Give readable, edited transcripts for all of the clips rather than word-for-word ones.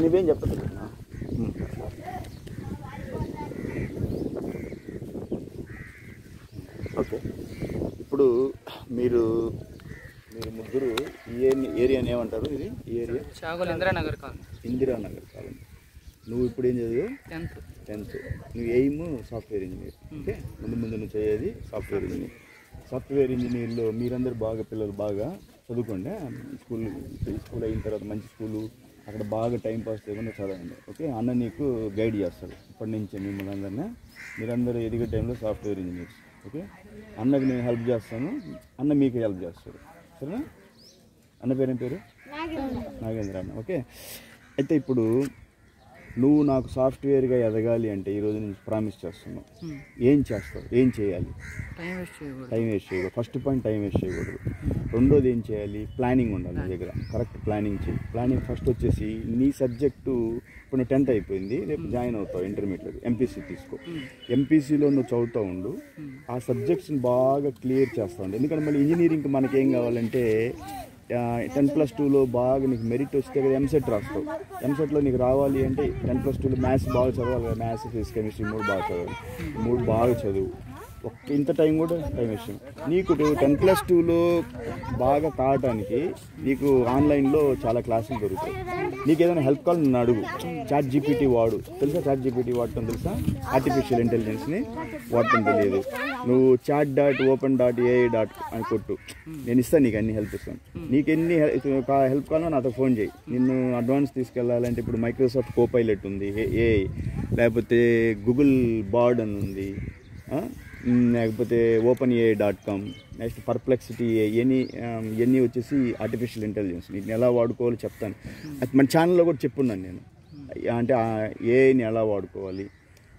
నువ్వేం చెప్పదు. ఓకే, ఇప్పుడు మీరు ముగ్గురు ఈ ఏరియాని ఏమంటారు? ఇది ఈ area Indiranagar colony. Indiranagar colony. నువ్వు ఇప్పుడు ఏం చదివావు? 10th. నువ్వు ఎయిమ్ సాఫ్ట్వేర్ ఇంజనీర్. ఓకే, ముందు నువ్వు చదివేది సాఫ్ట్వేర్ ఇంజనీర్. సాఫ్ట్వేర్ ఇంజనీర్లో మీరందరూ పిల్లలు బాగా చదువుకోండి. స్కూల్ అయిన తర్వాత మంచి స్కూలు, అక్కడ బాగా టైం పాస్ చేయకుండా చదవండి. ఓకే, అన్న నీకు గైడ్ చేస్తాడు ఇప్పటి నుంచి మిమ్మల్ని అందరినీ. మీరందరూ ఎదిగే టైంలో సాఫ్ట్వేర్ ఇంజనీర్స్. ఓకే, అన్నకి నేను హెల్ప్ చేస్తాను, అన్న మీకు హెల్ప్ చేస్తాడు. సరేనా? అన్న పేరేం పేరు? నాగేంద్ర అన్న. ఓకే, అయితే ఇప్పుడు నువ్వు నాకు సాఫ్ట్వేర్గా ఎదగాలి అంటే ఈరోజు నేను ప్రామిస్ చేస్తున్నావు. ఏం చేస్తావు? ఏం చేయాలి? టైం వేస్ట్ చేయకూడదు. ఫస్ట్ పాయింట్ టైం వేస్ట్ చేయకూడదు. రెండోది ఏం చేయాలి? ప్లానింగ్ ఉండాలి నీ దగ్గర. కరెక్ట్ ప్లానింగ్ చేయి. ప్లానింగ్ ఫస్ట్ వచ్చేసి నీ సబ్జెక్టు ఇప్పుడు నువ్వు 10th అయిపోయింది, రేపు జాయిన్ అవుతావు ఇంటర్మీడియట్. ఎంపీసీ తీసుకో. ఎంపీసీలో నువ్వు చదువుతూ ఉండు, ఆ సబ్జెక్ట్స్ని బాగా క్లియర్ చేస్తూ ఉండు. ఎందుకంటే మళ్ళీ ఇంజనీరింగ్కి మనకి ఏం కావాలంటే 10+2లో బాగా నీకు మెరిట్ వస్తే కదా ఎంసెట్ రాస్తావు. ఎంసెట్లో నీకు రావాలి అంటే 10+2లో మ్యాథ్స్ బాగా చదవాలి కదా. మ్యాథ్స్, ఫిజిక్స్, కెమిస్ట్రీ 3 బాగా చదవాలి. 3 బాగా చదువు. ఇంత టైం కూడా టైం వేస్ట్. నీకు 10+2లో బాగా కావటానికి నీకు ఆన్లైన్లో చాలా క్లాసులు దొరుకుతాయి. నీకు ఏదైనా హెల్ప్ కావాలి నన్ను అడుగు. చాట్ జీపీటీ వాడు. తెలుసా చాట్ జీపీటీ వాడటం? తెలుసా? ఆర్టిఫిషియల్ ఇంటెలిజెన్స్ని వాడటం తెలియదు. నువ్వు chat.open.ai అని కొట్టు, నేను ఇస్తాను నీకు అన్ని హెల్ప్ ఇస్తాను. నీకు ఎన్ని హెల్ప్ కావాలో నాతో ఫోన్ చేయి. నిన్ను అడ్వాన్స్ తీసుకెళ్ళాలంటే ఇప్పుడు మైక్రోసాఫ్ట్ కోపైలట్ ఉంది, ఏఐ, లేకపోతే గూగుల్ బార్డ్ అని ఉంది, లేకపోతే openai.com, నెక్స్ట్ పర్ప్లెక్సిటీ, ఇవన్నీ వచ్చేసి ఆర్టిఫిషియల్ ఇంటెలిజెన్స్. నీకు ఎలా వాడుకోవాలో చెప్తాను. అది మన ఛానల్లో కూడా చెప్పున్నాను నేను. అంటే ఏఐని ఎలా వాడుకోవాలి,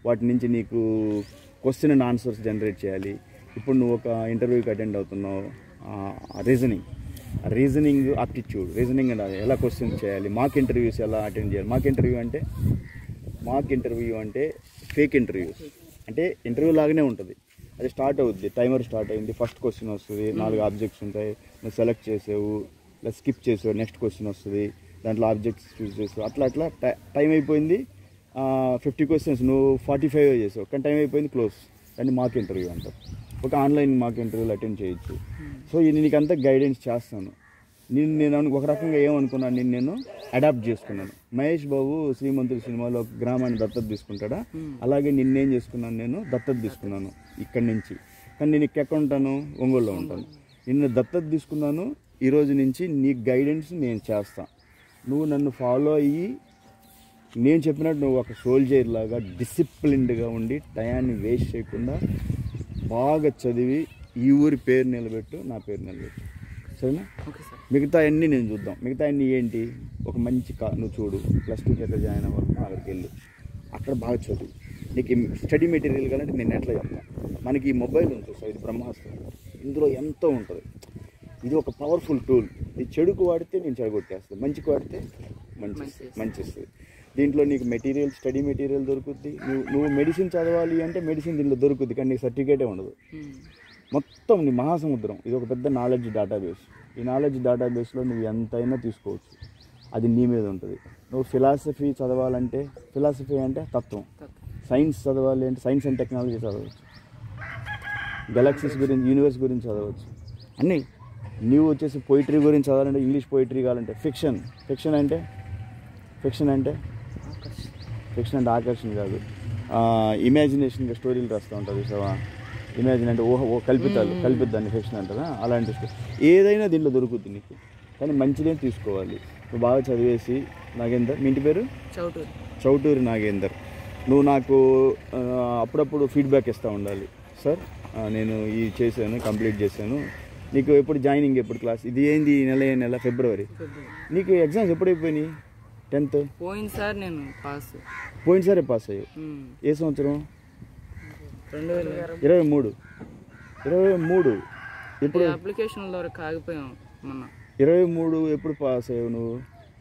వాటి నుంచి నీకు క్వశ్చన్ అండ్ ఆన్సర్స్ జనరేట్ చేయాలి. ఇప్పుడు నువ్వు ఒక ఇంటర్వ్యూకి అటెండ్ అవుతున్నావు, రీజనింగ్ ఆప్టిట్యూడ్, రీజనింగ్ అంటే ఎలా క్వశ్చన్స్ చేయాలి, మాక్ ఇంటర్వ్యూస్ ఎలా అటెండ్ చేయాలి. మాక్ ఇంటర్వ్యూ అంటే ఫేక్ ఇంటర్వ్యూస్. అంటే ఇంటర్వ్యూ లాగానే ఉంటుంది, అది స్టార్ట్ అవుద్ది, టైమర్ స్టార్ట్ అయింది, ఫస్ట్ క్వశ్చన్ వస్తుంది, 4 ఆబ్జెక్ట్స్ ఉంటాయి, నువ్వు సెలెక్ట్ చేసావు, ఇలా స్కిప్ చేసావు, నెక్స్ట్ క్వశ్చన్ వస్తుంది, దాంట్లో ఆబ్జెక్ట్స్ చూస్ చేసావు, అట్లా టైం అయిపోయింది. 50 క్వశ్చన్స్ నువ్వు 45 చేసావు, కానీ టైం అయిపోయింది, క్లోజ్. కానీ మాక్ ఇంటర్వ్యూ అంటారు. ఒక ఆన్లైన్ మాక్ ఇంటర్వ్యూలు అటెండ్ చేయొచ్చు. సో ఇది నీకంతా గైడెన్స్ చేస్తాను. నేను ఒక రకంగా ఏమనుకున్నాను, నేను అడాప్ట్ చేసుకున్నాను. మహేష్ బాబు శ్రీమంతుడి సినిమాలో ఒక గ్రామాన్ని దత్తత తీసుకుంటాడా, అలాగే నిన్నేం చేసుకున్నాను, నేను దత్తత తీసుకున్నాను ఇక్కడి నుంచి. కానీ నేను ఎక్కడ ఉంటాను? ఒంగోలులో ఉంటాను. నిన్ను దత్తత తీసుకున్నాను. ఈరోజు నుంచి నీ గైడెన్స్ నేను చేస్తాను. నువ్వు నన్ను ఫాలో అయ్యి నేను చెప్పినట్టు నువ్వు ఒక సోల్జర్ లాగా డిసిప్లిన్డ్గా ఉండి టయాన్ని వేస్ట్ చేయకుండా బాగా చదివి ఈ ఊరి పేరు నిలబెట్టు, నా పేరు నిలబెట్టు. సరేనా? మిగతా అన్నీ నేను చూద్దాం. మిగతా అన్నీ ఏంటి? ఒక మంచి నువ్వు చూడు, +2కి ఎక్కడ జాయిన్ అవ్వాలి, అక్కడికి వెళ్ళు, అక్కడ బాగా చదువు. నీకు స్టడీ మెటీరియల్ కావాలంటే నేను ఎట్లా చెప్తాను. మనకి ఈ మొబైల్ ఉంటుంది సార్, ఇది బ్రహ్మాస్త్రం. ఇందులో ఎంతో ఉంటుంది. ఇది ఒక పవర్ఫుల్ టూల్. ఇది చెడుకు వాడితే నేను చెడగొట్టేస్తాను, మంచికి వాడితే మంచి ఇస్తుంది. దీంట్లో నీకు మెటీరియల్, స్టడీ మెటీరియల్ దొరుకుద్ది. నువ్వు మెడిసిన్ చదవాలి అంటే మెడిసిన్ దీంట్లో దొరుకుద్ది, కానీ నీకు సర్టిఫికేటే ఉండదు. మొత్తం నీ మహాసముద్రం. ఇది ఒక పెద్ద నాలెడ్జ్ డేటాబేస్. ఈ నాలెడ్జ్ డేటాబేస్లో నువ్వు ఎంతైనా తీసుకోవచ్చు, అది నీ మీద ఉంటుంది. నువ్వు ఫిలాసఫీ చదవాలంటే, ఫిలాసఫీ అంటే తత్వం, సైన్స్ చదవాలి అంటే సైన్స్ అండ్ టెక్నాలజీ చదవచ్చు, గెలాక్సీస్ గురించి, యూనివర్స్ గురించి చదవచ్చు అన్నీ. నువ్వు వచ్చేసి పోయిటరీ గురించి చదవాలంటే ఇంగ్లీష్ పోయిటరీ కావాలంటే ఫిక్షన్ అంటే ఆకర్షణ కాదు, ఇమాజినేషన్గా స్టోరీలు రాస్తూ ఉంటుంది చూసావా. ఇమాజిన్ అంటే కల్పిద్దాన్ని ఫిక్షన్ అంటారా, అలాంటి ఏదైనా దీంట్లో దొరుకుతుంది నీకు. కానీ మంచిదే తీసుకోవాలి. నువ్వు బాగా చదివేసి, నాగేందర్, మీ ఇంటి పేరు? చౌటూరి నాగేందర్. నువ్వు నాకు అప్పుడప్పుడు ఫీడ్బ్యాక్ ఇస్తూ ఉండాలి. సార్ నేను ఇది చేశాను, కంప్లీట్ చేశాను. నీకు ఎప్పుడు జాయినింగ్, ఎప్పుడు క్లాస్, ఇది ఏంది నెల ఫిబ్రవరి. నీకు ఎగ్జామ్స్ ఎప్పుడైపోయినాయి? 10th పోయినసారి పాస్ అయ్యావు. ఏ సంవత్సరం? 23. ఇప్పుడు అప్లికేషన్ వరకు ఆగిపోయాం. 23 ఎప్పుడు పాస్ అయ్యావు నువ్వు?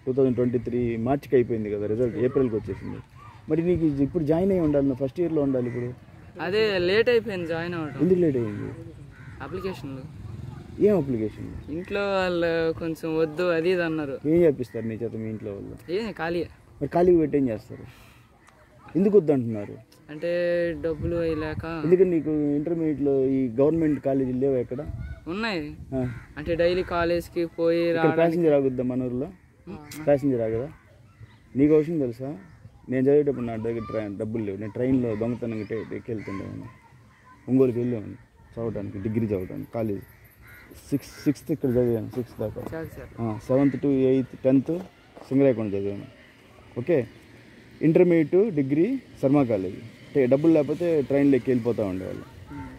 2023 మార్చికి అయిపోయింది కదా రిజల్ట్, ఏప్రిల్కి వచ్చేసింది. మరి నీకు ఇప్పుడు జాయిన్ అయ్యి ఉండాలి, నువ్వు ఫస్ట్ ఇయర్లో ఉండాలి. ఇప్పుడు అదే లేట్ అయిపోయింది జాయిన్ అవ్వడం. ఎందుకు లేట్ అయ్యింది? అప్లికేషన్లో ఏం అప్లికేషన్? ఇంట్లో వాళ్ళు కొంచెం వద్దు అది ఇది అన్నారు. ఏం చేపిస్తారు నీ చేత మీ ఇంట్లో వాళ్ళు? ఖాళీ. మరి ఖాళీగా పెట్టి ఏం చేస్తారు? ఎందుకు వద్దు అంటున్నారు? అంటే డబ్బులు లేక. ఎందుకంటే నీకు ఇంటర్మీడియట్లో ఈ గవర్నమెంట్ కాలేజీలు లేవు ఎక్కడ? ఉన్నాయి. అంటే డైలీ కాలేజ్కి పోయి ప్యాసింజర్ ఆగుద్దా మన ఊర్లో? ప్యాసింజర్ ఆగదా? నీకు విషయం తెలుసా? నేను చదివేటప్పుడు నా దగ్గర డబ్బులు లేవు. నేను ట్రైన్లో దొంగతనంగా ఎక్కెళ్తుండేవాడిని. ఒంగోలుకి వెళ్ళేవాడిని చదవడానికి, డిగ్రీ చదవడానికి. కాలేజ్ సిక్స్త్ ఇక్కడ చదివాను, 6th దాకా. 7th to 8th 10th Singarayakonda చదివాను. Okay. Intermediate degree Sharma college. డబ్బులు లేకపోతే ట్రైన్లో ఎక్కి వెళ్ళిపోతూ ఉండేవాళ్ళు.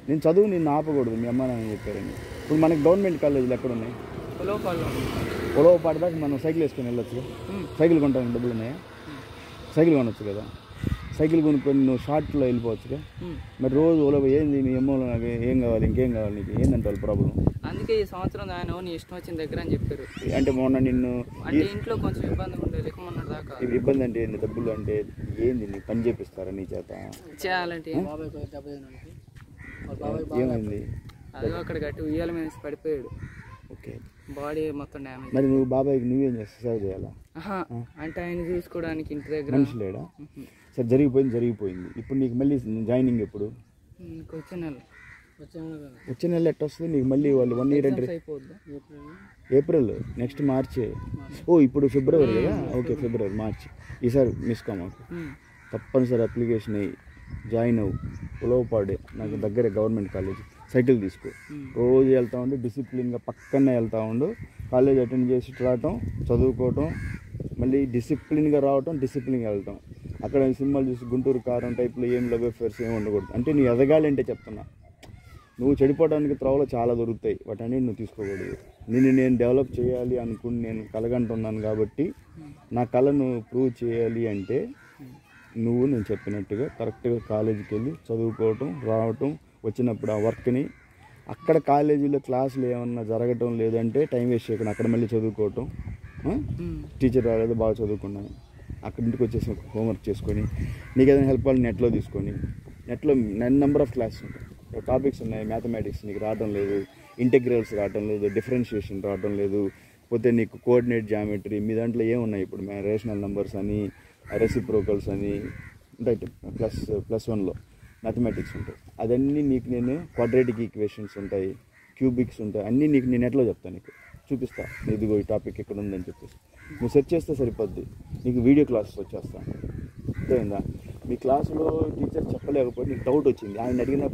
నేను చదువు నిన్ను ఆపకూడదు మీ అమ్మ నాన్న చెప్పారని. ఇప్పుడు మనకి గవర్నమెంట్ కాలేజీలు ఎక్కడ ఉన్నాయి? ఉలవపాడు దాకా మనం సైకిల్ వేసుకొని వెళ్ళొచ్చు. సైకిల్ కొనడానికి డబ్బులు ఉన్నాయా? సైకిల్ కొనవచ్చు కదా. సైకిల్ కొనుక్కొని నువ్వు షార్ట్లో వెళ్ళిపోవచ్చుగా. మరి రోజు ఉలవ ఏంది మీ అమ్మ నాకు ఏం కావాలి, ఇంకేం కావాలి, నీకు ఏందంటే వాళ్ళ ప్రాబ్లం? అందుకే ఈ సంవత్సరం ఆయన నీ ఇష్టం వచ్చిన దగ్గర అని చెప్పారు. అంటే మొన్న నిన్ను అంటే ఇంట్లో కొంచెం ఇబ్బంది ఉండేది మొన్న దాకా. ఇబ్బంది అంటే ఏంది? డబ్బులు అంటే ఏంది? నీ పని చేపిస్తారా నీ చేత? చేయాలంటే ఏమైంది? అదే అక్కడ గట్టి ఉయ్యాల మీద పడిపోయాడు. ఓకే. బాడీ మొత్తం డ్యామేజ్. మరి నువ్వు బాబాయ్కి నువ్వేం చేస్తావు? సేవ చేయాలా? అంటే ఆయన చూసుకోవడానికి ఇంటి దగ్గర మనిషి లేడా? సరే, జరిగిపోయింది. ఇప్పుడు నీకు మళ్ళీ జాయినింగ్ ఎప్పుడు? వచ్చే నెల ఎట్ట వస్తుంది నీకు మళ్ళీ? వాళ్ళు 1 year అంటే ఏప్రిల్, నెక్స్ట్ మార్చ్. ఓ ఇప్పుడు ఫిబ్రవరి కదా. ఓకే, ఫిబ్రవరి, మార్చ్. ఈసారి మిస్ కామాకు. తప్పనిసరి అప్లికేషన్ అయ్యి జాయిన్ అవ్వు. ఉలవపాడే నాకు దగ్గరే గవర్నమెంట్ కాలేజ్. సైకిల్ తీసుకో, రోజు వెళ్తూ ఉండు, డిసిప్లిన్గా పక్కనే వెళ్తూ ఉండు. కాలేజ్ అటెండ్ చేసి రావటం, చదువుకోవటం, మళ్ళీ డిసిప్లిన్గా రావటం, డిసిప్లిన్గా వెళ్ళటం. అక్కడ సినిమాలు చూసి గుంటూరు కారం టైప్లో ఏం లవ్ అఫేర్స్ ఏమి ఉండకూడదు. అంటే నువ్వు ఎదగాలి అంటే చెప్తున్నా. నువ్వు చెడిపోవడానికి త్రోవలో చాలా దొరుకుతాయి, వాటన్నీ నువ్వు తీసుకోకూడదు. నేను డెవలప్ చేయాలి అనుకుని నేను కలగంటున్నాను కాబట్టి నా కళను ప్రూవ్ చేయాలి అంటే నువ్వు నేను చెప్పినట్టుగా కరెక్ట్గా కాలేజీకి వెళ్ళి చదువుకోవటం, రావటం, వచ్చినప్పుడు ఆ వర్క్ని అక్కడ కాలేజీలో క్లాసులు ఏమన్నా జరగటం లేదంటే టైం వేస్ట్ చేయకుండా అక్కడ మళ్ళీ చదువుకోవటం. టీచర్ రాలేదు, బాగా చదువుకున్నాను, అక్కడ ఇంటికి వచ్చేసి హోంవర్క్ చేసుకొని, నీకు ఏదైనా హెల్ప్ అవ్వాలి నెట్లో తీసుకొని. నెట్లో నెంబర్ ఆఫ్ క్లాసెస్ ఉంటాయి, టాపిక్స్ ఉన్నాయి. మ్యాథమెటిక్స్ నీకు రావడం లేదు, ఇంటెగ్రల్స్ రావడం లేదు, డిఫరెన్షియేషన్ రావడం లేదు, పోతే నీకు కోఆర్డినేట్ జామెట్రీ మీ దాంట్లో ఏమున్నాయి ఇప్పుడు? రేషనల్ నెంబర్స్ అని, రెసిప్రోకల్స్ అని ఉంటాయి. +1లో మ్యాథమెటిక్స్ ఉంటాయి. అదన్నీ నీకు నేను క్వాడ్రాటిక్ ఈక్వేషన్స్ ఉంటాయి, క్యూబిక్స్ ఉంటాయి, అన్నీ నీకు నేను నెట్లో చెప్తాను, నీకు చూపిస్తా. ఇదిగో ఈ టాపిక్ ఎక్కడ ఉందని చెప్పేసి నువ్వు సెర్చ్ చేస్తే సరిపోద్ది. నీకు వీడియో క్లాసెస్ వచ్చేస్తాను. అర్థమైందా? మీ క్లాసులో టీచర్ చెప్పలేకపోతే నీకు డౌట్ వచ్చింది, ఆయన అడిగిన